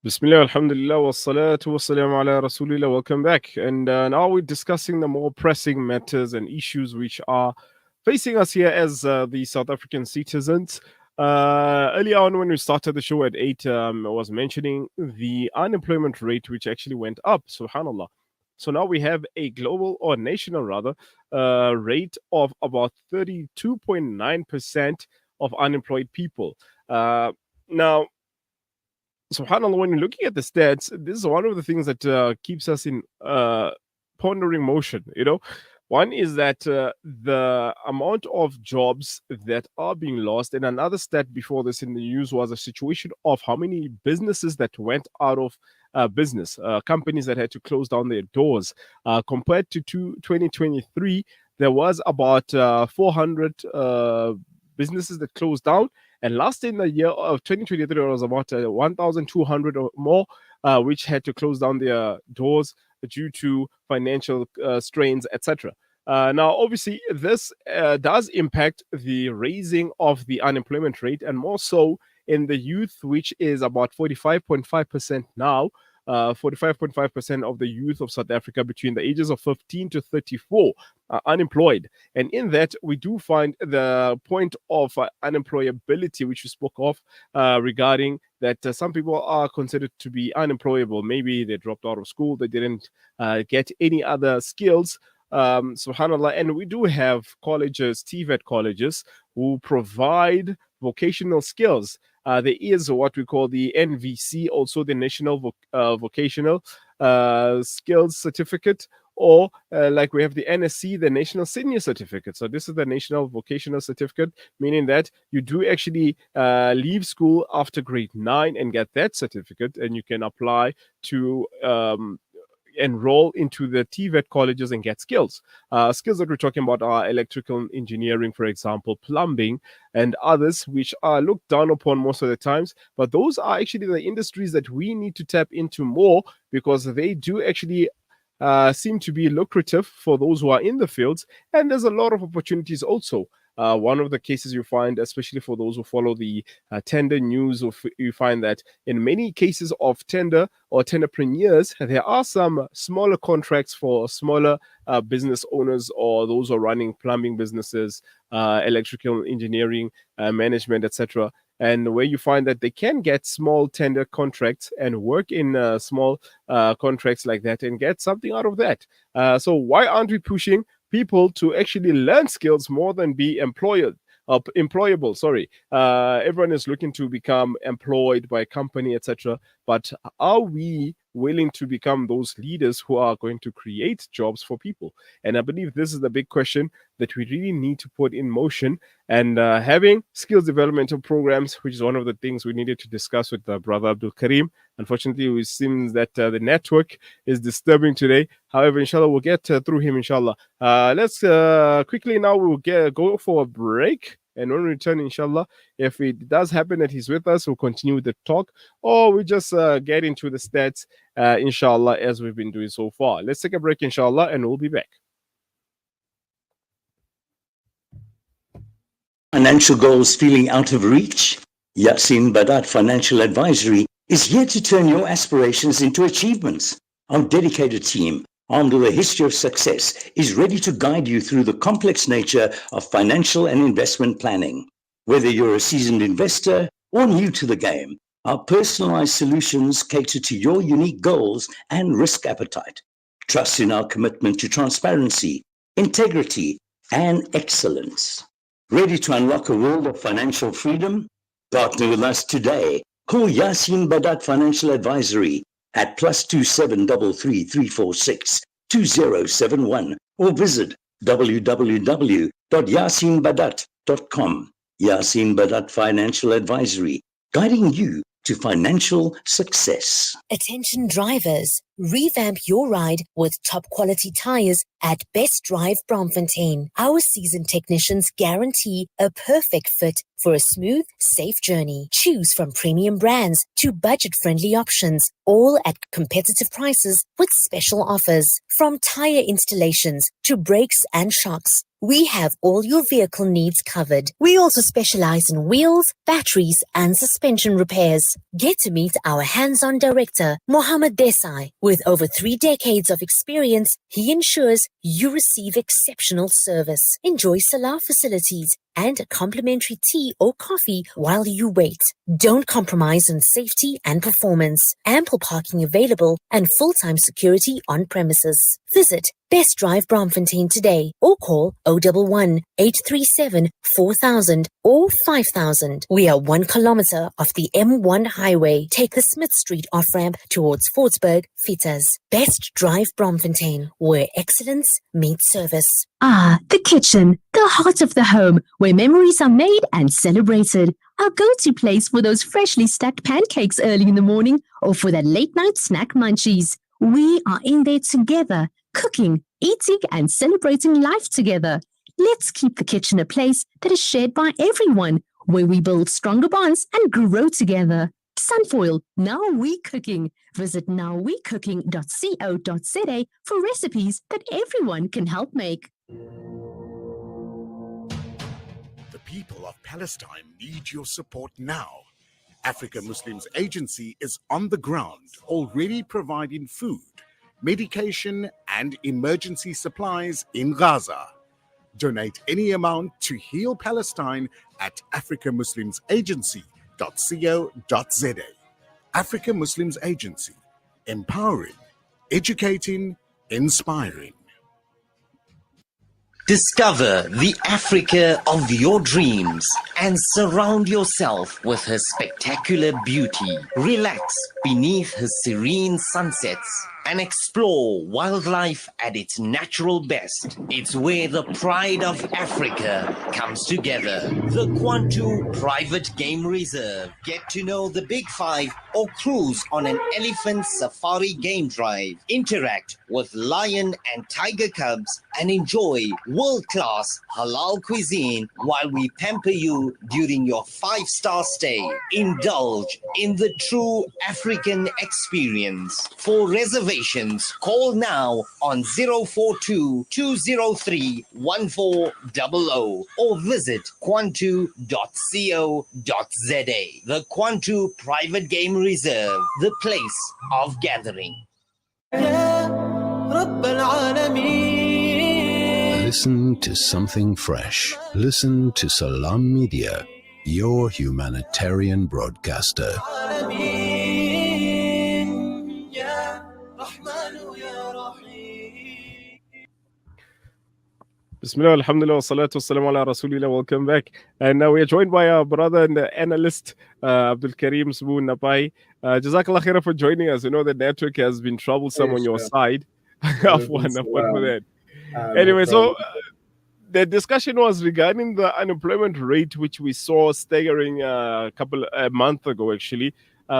Bismillah, alhamdulillah, wassalatu wassalamu ala rasulillah. Welcome back. And now we're discussing the more pressing matters and issues which are facing us here as the South African citizens. Earlier on, when we started the show at 8, I was mentioning the unemployment rate, which actually went up, subhanAllah. So now we have a global or national rather rate of about 32.9% of unemployed people. Now, subhanallah, when you're looking at the stats, this is one of the things that keeps us in pondering motion. One is that the amount of jobs that are being lost, and another stat before this in the news was a situation of how many businesses that went out of business, companies that had to close down their doors. Compared to 2023, there was about 400 businesses that closed down. And last in the year of 2023, there was about 1,200 or more, which had to close down their doors due to financial strains, etc. Now, obviously, this does impact the raising of the unemployment rate, and more so in the youth, which is about 45.5% now. 45.5% of the youth of South Africa between the ages of 15 to 34 are unemployed. And in that, we do find the point of unemployability, which we spoke of regarding that some people are considered to be unemployable. Maybe they dropped out of school, they didn't get any other skills. Subhanallah. And we do have colleges, TVET colleges, who provide vocational skills. There is what we call the NVC, also the National Vocational Skills Certificate, or like we have the NSC, the National Senior Certificate. So this is the National Vocational Certificate, meaning that you do actually leave school after grade 9 and get that certificate, and you can apply to enroll into the TVET colleges and get skills. Skills that we're talking about are electrical engineering, for example, plumbing, and others, which are looked down upon most of the times. But those are actually the industries that we need to tap into more, because they do actually seem to be lucrative for those who are in the fields, and there's a lot of opportunities also. One of the cases you find, especially for those who follow the tender news, you find that in many cases of tender or tenderpreneurs, there are some smaller contracts for smaller business owners or those who are running plumbing businesses, electrical engineering, management, etc. And where you find that they can get small tender contracts and work in small contracts like that and get something out of that. So why aren't we pushing people to actually learn skills more than be employable? Sorry. Everyone is looking to become employed by a company, etc. But are we willing to become those leaders who are going to create jobs for people? And I believe this is the big question that we really need to put in motion. And having skills developmental programs, which is one of the things we needed to discuss with brother AbdulKarim. Unfortunately, it seems that the network is disturbing today. However, inshallah, we'll get through him, inshallah. Let's quickly now, we'll go for a break. And when we return, inshallah, if it does happen that he's with us, we'll continue the talk, or we just get into the stats, inshallah, as we've been doing so far. Let's take a break, inshallah, and we'll be back. Financial goals feeling out of reach? Yassin Badat Financial Advisory is here to turn your aspirations into achievements. Our dedicated team, armed with a history of success, is ready to guide you through the complex nature of financial and investment planning. Whether you're a seasoned investor or new to the game, our personalized solutions cater to your unique goals and risk appetite. Trust in our commitment to transparency, integrity, and excellence. Ready to unlock a world of financial freedom? Partner with us today. Call Yassin Badat Financial Advisory at +2733 346 2071 or visit www.yassinbadat.com. Yassin Badat Financial Advisory, guiding you to financial success. Attention drivers, revamp your ride with top quality tires at Best Drive Braamfontein. Our seasoned technicians guarantee a perfect fit for a smooth, safe journey. Choose from premium brands to budget-friendly options, all at competitive prices with special offers. From tire installations to brakes and shocks, we have all your vehicle needs covered. We also specialize in wheels, batteries, and suspension repairs. Get to meet our hands-on director, Mohammed Desai. With over 3 decades of experience, he ensures you receive exceptional service. Enjoy Salah facilities and a complimentary tea or coffee while you wait. Don't compromise on safety and performance. Ample parking available and full-time security on premises. Visit Best Drive Bromfontein today or call 011 837 4000 or 5000. We are 1 kilometer off the M1 highway. Take the Smith Street off-ramp towards Fortsburg, Fitas. Best Drive Bromfontein, where excellence meets service. Ah, the kitchen, the heart of the home, where memories are made and celebrated. Our go-to place for those freshly stacked pancakes early in the morning or for that late-night snack munchies. We are in there together, cooking, eating, and celebrating life together. Let's keep the kitchen a place that is shared by everyone, where we build stronger bonds and grow together. Sunfoil, Now We Cooking. Visit nowwecooking.co.za for recipes that everyone can help make. The people of Palestine need your support now. Africa Muslims Agency is on the ground, already providing food, medication, and emergency supplies in Gaza. Donate any amount to Heal Palestine at africamuslimsagency.co.za. Africa Muslims Agency, empowering, educating, inspiring. Discover the Africa of your dreams and surround yourself with her spectacular beauty. Relax beneath her serene sunsets and explore wildlife at its natural best. It's where the pride of Africa comes together. The Kwantu Private Game Reserve. Get to know the Big Five or cruise on an elephant safari game drive. Interact with lion and tiger cubs and enjoy world-class halal cuisine while we pamper you during your 5-star stay. Indulge in the true African experience. For reservations, call now on 042-203-1400 or visit kwantu.co.za. The Kwantu Private Game Reserve, the place of gathering. Listen to something fresh. Listen to Salam Media, your humanitarian broadcaster. Bismillah, alhamdulillah, salatu wassalamu ala rasulillah. Welcome back. And now we are joined by our brother and the analyst, AbdulKarim Napaai. Jazakallah khairah for joining us. You know the network has been troublesome on your side. Afwan for that. Anyway, so the discussion was regarding the unemployment rate, which we saw staggering a month ago, actually.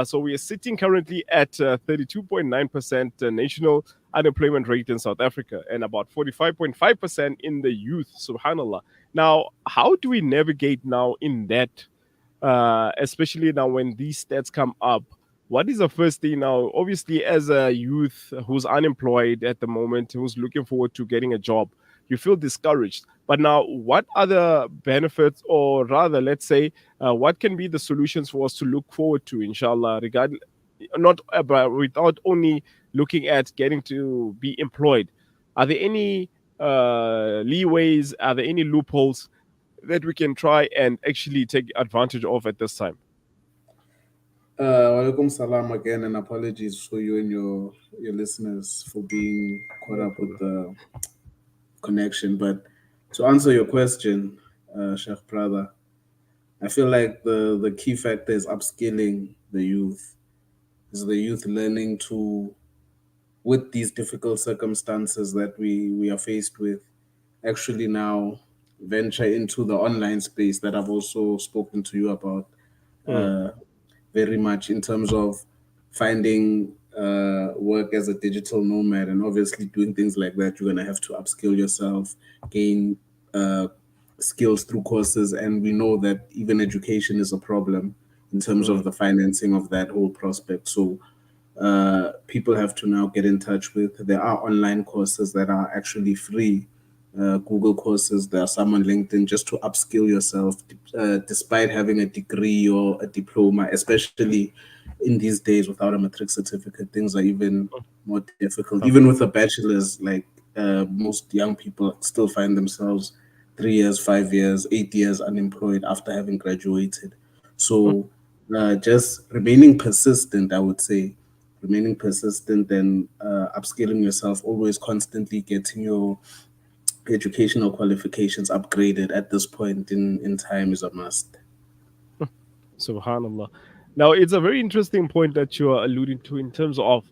So we are sitting currently at 32.9% national unemployment rate in South Africa and about 45.5% in the youth, subhanallah. Now, how do we navigate now in that, especially now when these stats come up? What is the first thing now? Obviously, as a youth who's unemployed at the moment, who's looking forward to getting a job, you feel discouraged. But now, what other benefits, or rather, let's say, what can be the solutions for us to look forward to, inshallah, regarding not without only looking at getting to be employed? Are there any leeways? Are there any loopholes that we can try and actually take advantage of at this time? Walaikum salam again, and apologies for you and your listeners for being caught up with the connection. But to answer your question, Sheikh brother, I feel like the key factor is upskilling the youth. Is the youth learning to, with these difficult circumstances that we are faced with, actually now venture into the online space that I've also spoken to you about very much, in terms of finding work as a digital nomad. And obviously doing things like that, you're going to have to upskill yourself, gain skills through courses. And we know that even education is a problem in terms of the financing of that whole prospect. So people have to now get in touch with, there are online courses that are actually free Google courses. There are some on LinkedIn just to upskill yourself, despite having a degree or a diploma, especially in these days without a matric certificate. Things are even more difficult. Even with a bachelor's, like most young people still find themselves 3 years, 5 years, 8 years unemployed after having graduated. So just remaining persistent, I would say, remaining persistent and upskilling yourself, always constantly getting your educational qualifications upgraded at this point in time is a must. Subhanallah. Now, it's a very interesting point that you are alluding to in terms of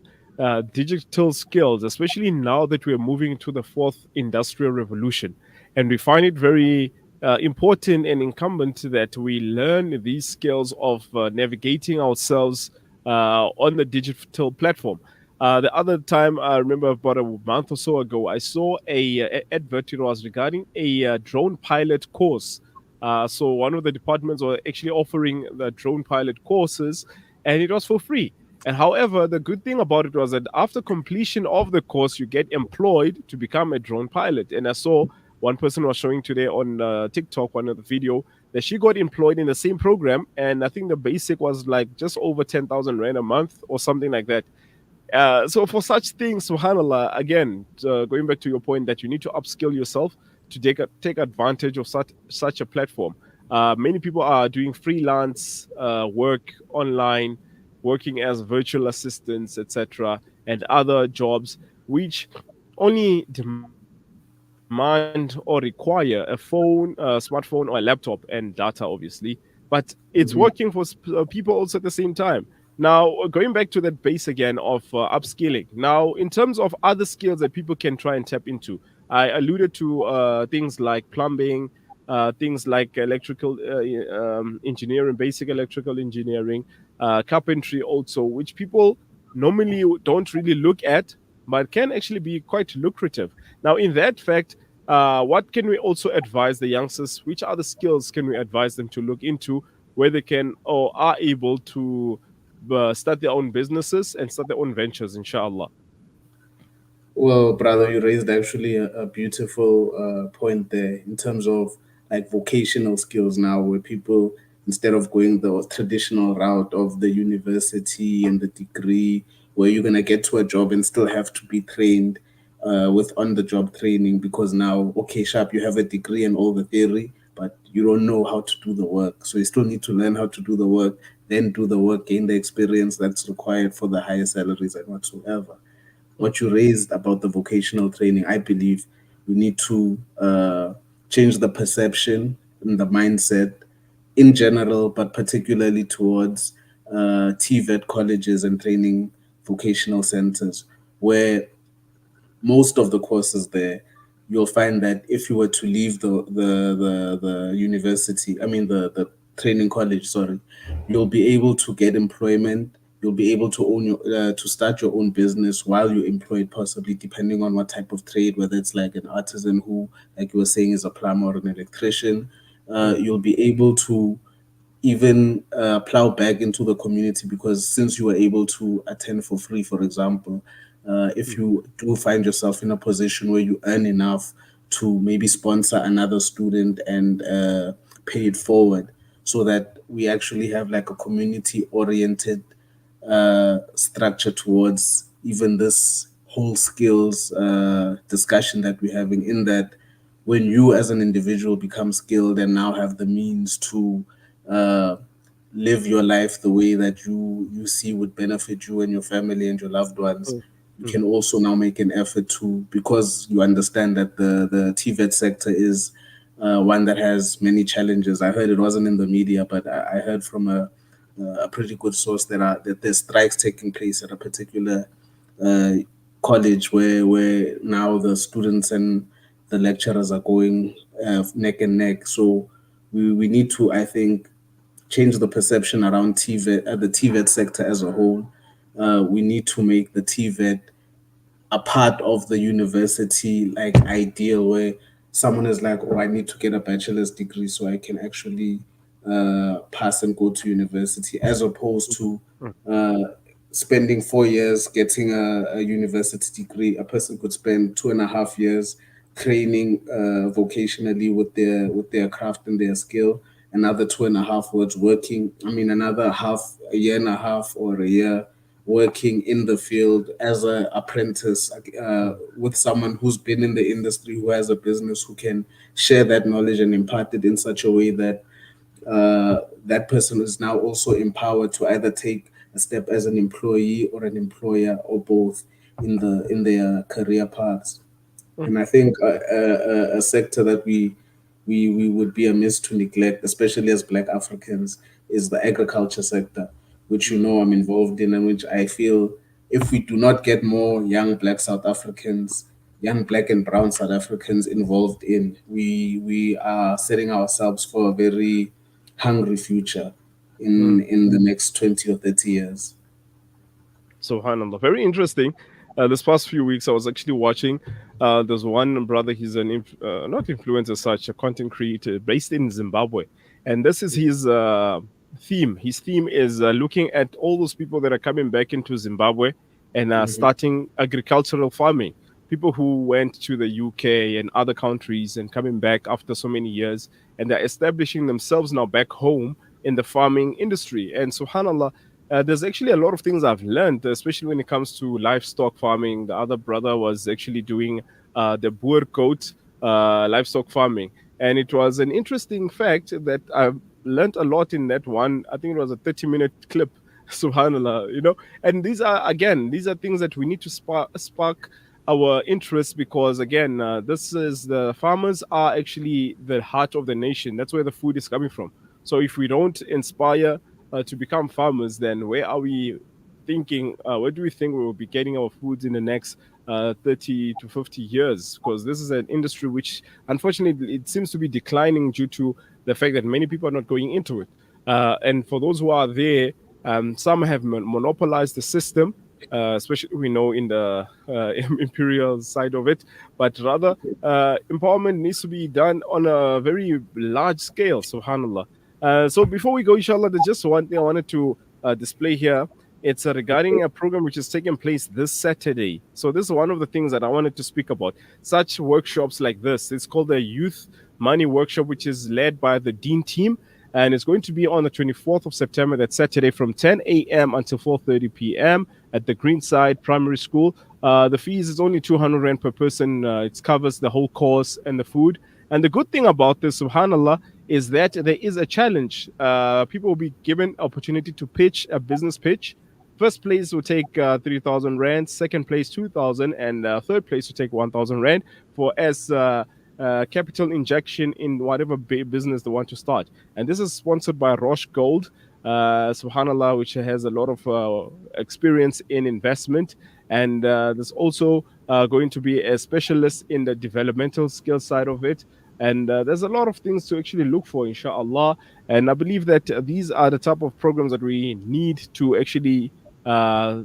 digital skills, especially now that we are moving into the fourth industrial revolution. And we find it very important and incumbent that we learn these skills of navigating ourselves on the digital platform. The other time, I remember about a month or so ago, I saw advert. It was regarding a drone pilot course. So one of the departments were actually offering the drone pilot courses, and it was for free. And however, the good thing about it was that after completion of the course, you get employed to become a drone pilot. And I saw one person was showing today on TikTok, one of the video, that she got employed in the same program. And I think the basic was like just over 10,000 Rand a month or something like that. So for such things, subhanallah, again, going back to your point that you need to upskill yourself to take advantage of such a platform. Many people are doing freelance work online, working as virtual assistants, etc., and other jobs which only demand or require a phone, a smartphone, or a laptop and data, obviously. But it's working for people also at the same time. Now, going back to that base again of upskilling. Now, in terms of other skills that people can try and tap into, I alluded to things like plumbing, things like electrical engineering, basic electrical engineering, carpentry also, which people normally don't really look at, but can actually be quite lucrative. Now, in that fact, what can we also advise the youngsters? Which other skills can we advise them to look into where they can or are able to start their own businesses and start their own ventures, inshallah? Well, brother, you raised actually a beautiful point there in terms of like vocational skills now, where people, instead of going the traditional route of the university and the degree, where you're going to get to a job and still have to be trained with on the job training, because now, okay, sharp, you have a degree and all the theory, but you don't know how to do the work. So you still need to learn how to do the work, then do the work, gain the experience that's required for the higher salaries and whatsoever. What you raised about the vocational training, I believe we need to change the perception and the mindset in general, but particularly towards TVET colleges and training vocational centers, where most of the courses there, you'll find that if you were to leave the university, I mean the training college, sorry, you'll be able to get employment. You'll be able to own your to start your own business while you're employed, possibly depending on what type of trade, whether it's like an artisan who, like you were saying, is a plumber or an electrician. You'll be able to even plow back into the community, because since you were able to attend for free, for example, if you do find yourself in a position where you earn enough to maybe sponsor another student and pay it forward, so that we actually have like a community oriented structure towards even this whole skills discussion that we're having, in that when you as an individual become skilled and now have the means to uh, live your life the way that you see would benefit you and your family and your loved ones, you can also now make an effort to, because you understand that the TVET sector is one that has many challenges. I heard it wasn't in the media, but I heard from a pretty good source that there's strikes taking place at a particular uh, college, where now the students and the lecturers are going neck and neck. So we need to, I think, change the perception around TVET, the TVET sector as a whole. We need to make the TVET a part of the university like ideal, where someone is like, oh, I need to get a bachelor's degree so I can actually pass and go to university, as opposed to uh, spending 4 years getting a university degree. A person could spend 2.5 years training vocationally with their craft and their skill. Another 2.5 was working. I mean, another a year and a half or a year working in the field as an apprentice with someone who's been in the industry, who has a business, who can share that knowledge and impart it in such a way that that person is now also empowered to either take a step as an employee or an employer or both in their career paths. And I think a sector that we would be amiss to neglect, especially as Black Africans, is the agriculture sector, which I'm involved in, and which I feel if we do not get more young Black South Africans, young Black and brown South Africans involved in, we are setting ourselves for a very hungry future in the next 20 or 30 years. Subhanallah. Very interesting. This past few weeks, I was actually watching. There's one brother, he's an not influencer, such a content creator based in Zimbabwe. And this is his theme. His theme is looking at all those people that are coming back into Zimbabwe and starting agricultural farming. People who went to the UK and other countries and coming back after so many years, and they're establishing themselves now back home in the farming industry. And subhanallah, there's actually a lot of things I've learned, especially when it comes to livestock farming. The other brother was actually doing the boer coat livestock farming. And it was an interesting fact that I've learned a lot in that one. I think it was a 30-minute clip, subhanallah, And these are things that we need to spark our interest, because again, the farmers are actually the heart of the nation. That's where the food is coming from. So if we don't inspire to become farmers, then where do we think we will be getting our foods in the next 30 to 50 years? Because this is an industry which unfortunately it seems to be declining due to the fact that many people are not going into it. And for those who are there, some have monopolized the system, especially we know in the imperial side of it, but rather empowerment needs to be done on a very large scale, subhanallah. So before we go, inshallah, there's just one thing I wanted to display here. It's regarding a program which is taking place this Saturday. So this is one of the things that I wanted to speak about. Such workshops like this, it's called the Youth Money Workshop, which is led by the Dean team. And it's going to be on the 24th of September, that Saturday, from 10 a.m. until 4:30 p.m. at the Greenside Primary School. The fees is only 200 Rand per person. It covers the whole course and the food. And the good thing about this, subhanallah, is that there is a challenge. People will be given opportunity to pitch a business pitch. First place will take 3,000 Rand, second place 2,000, and third place will take 1,000 Rand for capital injection in whatever business they want to start. And this is sponsored by Roche Gold, subhanallah, which has a lot of experience in investment. And there's also going to be a specialist in the developmental skill side of it. And there's a lot of things to actually look for, inshallah. And I believe that these are the type of programs that we need to actually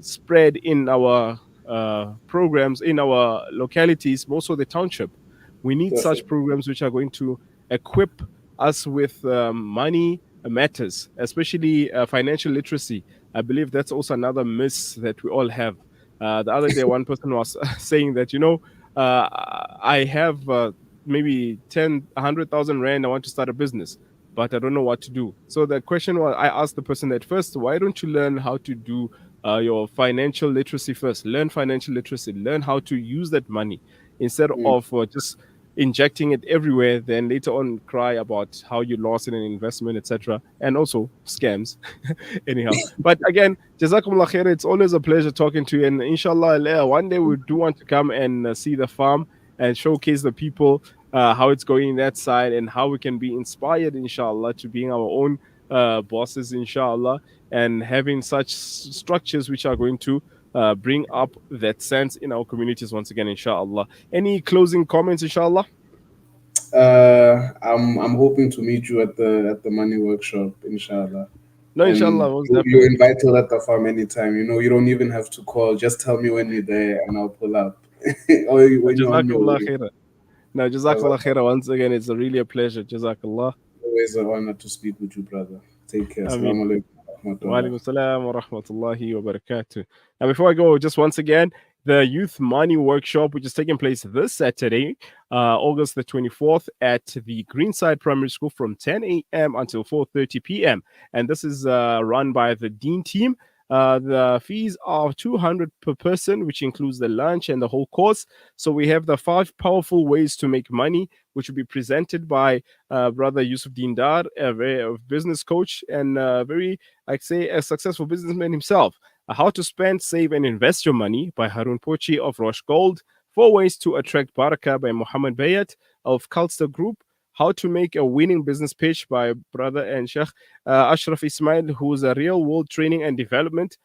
spread in our programs, in our localities, also the township. We need such programs which are going to equip us with money matters, especially financial literacy. I believe that's also another miss that we all have. The other day, one person was saying that, I have maybe 100,000 Rand, I want to start a business, but I don't know what to do. So the question was, I asked the person at first, why don't you learn how to do your financial literacy first? Learn financial literacy, learn how to use that money instead of just injecting it everywhere, then later on cry about how you lost in an investment, etc. And also scams. Anyhow, but again, Jazakumullah khair, it's always a pleasure talking to you, and inshallah one day we do want to come and see the farm and showcase the people how it's going in that side, and how we can be inspired, inshallah, to being our own bosses, inshallah, and having such structures which are going to bring up that sense in our communities once again, inshallah. Any closing comments, inshallah? I'm hoping to meet you at the money workshop, inshallah. No, inshallah. You're invited at the farm anytime. You don't even have to call. Just tell me when you're there, and I'll pull up. Jazakallah khair. No, Jazakallah khair. Once again, it's really a pleasure. Jazakallah. Always an honor to speak with you, brother. Take care. Assalamu alaikum. Wa alaikum salam wa rahmatullahi wa barakatuh. Now, before I go, just once again, the Youth Money Workshop, which is taking place this Saturday, August the 24th, at the Greenside Primary School from 10 a.m. until 4:30 p.m. And this is run by the Dean team. The fees are 200 per person, which includes the lunch and the whole course. So we have the 5 powerful ways to make money, which will be presented by Brother Yusuf Dindar, a business coach and very, I'd say, a successful businessman himself. How to Spend, Save, and Invest Your Money by Harun Pochi of Roche Gold. 4 Ways to Attract Barakah by Muhammad Bayat of Culster Group. How to Make a Winning Business Pitch by Brother and Sheikh Ashraf Ismail, who is a real world training and development,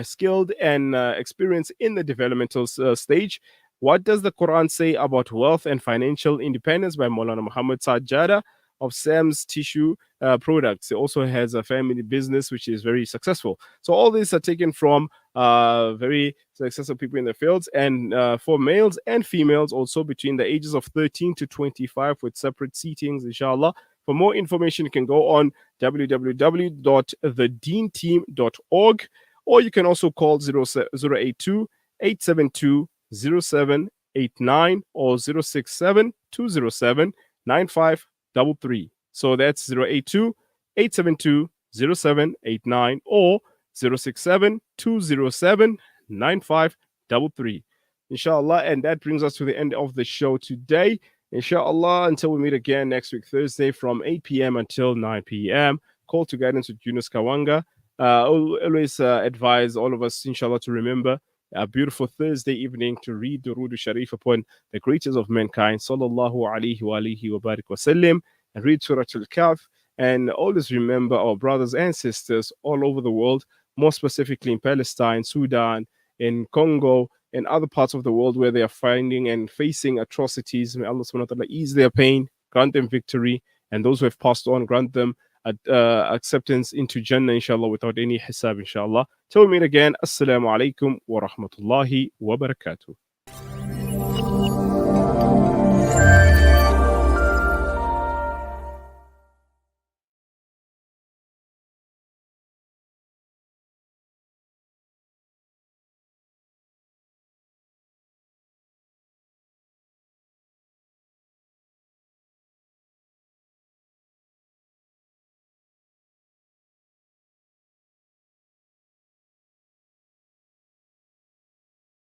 skilled and experienced in the developmental stage. What does the Quran say about wealth and financial independence by Maulana Muhammad Sajjada of Sam's Tissue Products. He also has a family business which is very successful. So all these are taken from very successful people in the fields, and for males and females also between the ages of 13 to 25 with separate seatings, inshallah. For more information, you can go on www.thedeanteam.org, or you can also call 082 872 0789 or 067 207 9533. So that's 082 872 0789 or 067 207 9533. Inshallah. And that brings us to the end of the show today. Inshallah, until we meet again next week, Thursday, from 8 p.m. until 9 p.m. Call to Guidance with Yunus Kawanga. Always advise all of us, inshallah, to remember a beautiful Thursday evening to read Durood Sharif upon the greatest of mankind, sallallahu alayhi wa alihi wa barik wa sallim, and read Surah Al-Kahf. And always remember our brothers and sisters all over the world, more specifically in Palestine, Sudan, in Congo, and other parts of the world where they are finding and facing atrocities. May Allah subhanahu wa ta'ala ease their pain, grant them victory, and those who have passed on, grant them acceptance into Jannah, inshallah, without any hisab, inshallah. Till we meet again, Assalamu alaikum wa rahmatullahi wa barakatuh.